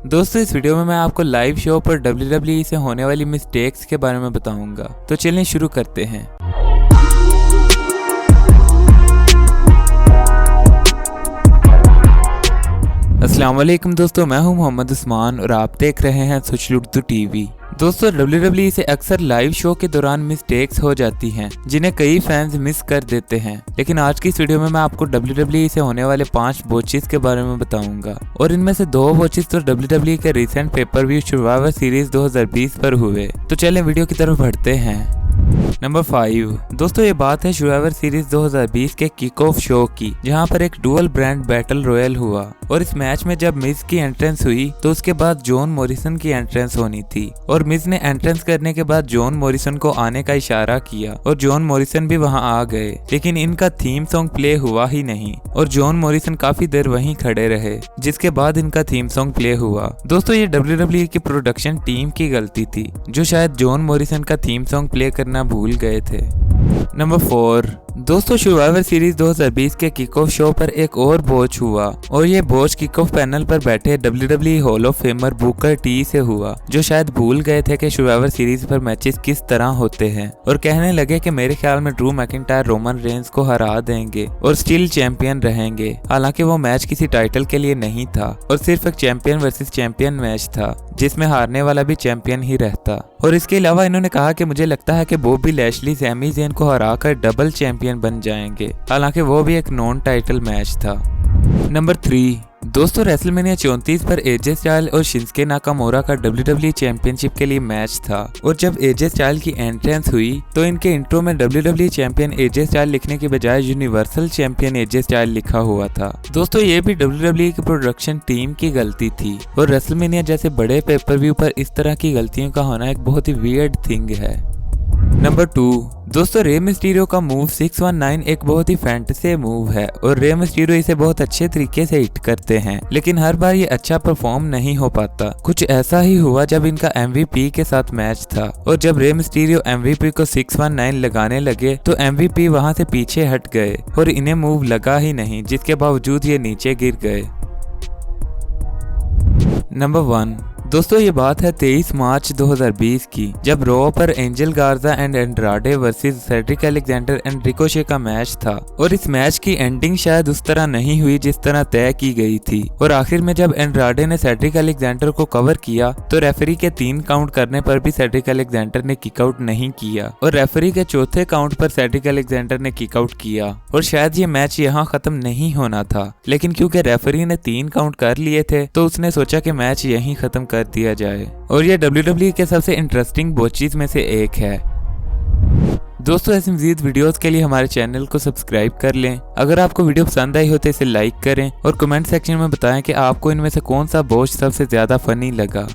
दोस्तों इस वीडियो में मैं आपको लाइव शो पर WWE से होने वाली मिस्टेक्स के बारे में बताऊंगा। तो चलिए शुरू करते हैं। अस्सलाम वालेकुम दोस्तों, मैं हूं मोहम्मद उस्मान और आप देख रहे हैं सुचलुर्दू टीवी। दोस्तों WWE से अक्सर लाइव शो के दौरान मिस्टेक्स हो जाती हैं जिन्हें कई फैंस मिस कर देते हैं। लेकिन आज की इस वीडियो में मैं आपको WWE से होने वाले 5 वॉचेस के बारे में बताऊंगा और इनमें से 2 वॉचेस तो WWE के recent pay per view survivor series 2020 पर हुए। तो चलें वीडियो की तरफ बढ़ते हैं। नंबर 5 दोस्तों ये बात है सर्वाइवर सीरीज 2020 के किक ऑफ शो की, जहां पर एक डुअल ब्रांड बैटल रॉयल हुआ और इस मैच में जब मिज की एंट्रेंस हुई तो उसके बाद जॉन मॉरिसन की एंट्रेंस होनी थी और मिज ने एंट्रेंस करने के बाद जॉन मॉरिसन को आने का इशारा किया और जॉन मॉरिसन भी वहां आ गए, लेकिन इनका थीम सॉन्ग प्ले हुआ ही नहीं और जॉन मॉरिसन काफी देर वहीं खड़े रहे, जिसके बाद इनका थीम सॉन्ग प्ले हुआ। दोस्तों ये WWE की प्रोडक्शन टीम की गलती थी जो शायद जॉन मॉरिसन का थीम सॉन्ग प्ले करना भूल गए थे। नंबर 4 दोस्तों सर्वाइवर सीरीज 2020 के किक ऑफ शो पर एक और बोच हुआ और ये बोच किक ऑफ पैनल पर बैठे WWE hall of famer Booker T से हुआ, जो शायद भूल गए थे कि सर्वाइवर सीरीज पर मैचेस किस तरह होते हैं और कहने लगे कि मेरे ख्याल में ड्रू मैकिंटायर रोमन रेंस को हरा देंगे और स्टिल चैंपियन रहेंगे। हालांकि वो मैच किसी टाइटल के लिए नहीं था और सिर्फ एक चैंपियन वर्सेस चैंपियन मैच था जिसमें हारने वाला भी चैंपियन ही रहता। और इसके अलावा इन्होंने कहा कि मुझे लगता है कि बॉबी लैशली सैमी ज़ेन को हराकर डबल चैंपियन बन जाएंगे, हालांकि वो भी एक नॉन टाइटल मैच था। नंबर 3 दोस्तों रेसलमेनिया 34 पर एजे स्टाइल और शिंसके नाकामोरा का WWE चैंपियनशिप के लिए मैच था और जब एजे स्टाइल की एंट्रेंस हुई तो इनके इंट्रो में WWE चैंपियन एजे स्टाइल लिखने के बजाय यूनिवर्सल चैंपियन एजे स्टाइल लिखा हुआ था। दोस्तों ये भी WWE की प्रोडक्शन टीम की गलती थी और रेसलमेनिया जैसे बड़े पेपर व्यू पर इस तरह की गलतियों का होना एक बहुत ही वियर्ड थिंग है। नंबर 2 दोस्तों रे मिस्टीरियो का मूव 619 एक बहुत ही फैंटेसी मूव है और रे मिस्टीरियो इसे बहुत अच्छे तरीके से हिट करते हैं, लेकिन हर बार ये अच्छा परफॉर्म नहीं हो पाता। कुछ ऐसा ही हुआ जब इनका MVP के साथ मैच था और जब रे मिस्टीरियो MVP को 619 लगाने लगे तो MVP वहां से पीछे हट गए और इन्हें मूव लगा ही नहीं, जिसके बावजूद ये नीचे गिर गए। नंबर 1 दोस्तों ये बात है 23 मार्च 2020 की, जब रॉ पर एंजल गार्जा and Andrade versus Cedric Alexander and Ricochet का मैच था और इस मैच की एंडिंग शायद उस तरह नहीं हुई जिस तरह तय की गई थी और आखिर में जब एंड्राडे ने सेड्रिक अलेक्जेंडर को कवर किया तो रेफरी के 3 काउंट करने पर भी सेड्रिक अलेक्जेंडर ने किक आउट नहीं किया और रेफरी के चौथे काउंट पर सेड्रिक अलेक्जेंडर ने किक आउट किया और शायद ये मैच यहाँ खत्म नहीं होना था, लेकिन क्योंकि रेफरी ने 3 काउंट कर लिए थे तो उसने सोचा कि मैच यहीं खत्म कर दिया जाए और ये WWE के सबसे इंटरेस्टिंग वॉचेस में से एक है। दोस्तों ऐसी मज़ीद वीडियोस के लिए हमारे चैनल को सब्सक्राइब कर लें। अगर आपको वीडियो पसंद आई हो तो इसे लाइक करें और कमेंट सेक्शन में बताएं कि आपको इनमें से कौन सा वॉच सबसे ज्यादा फनी लगा।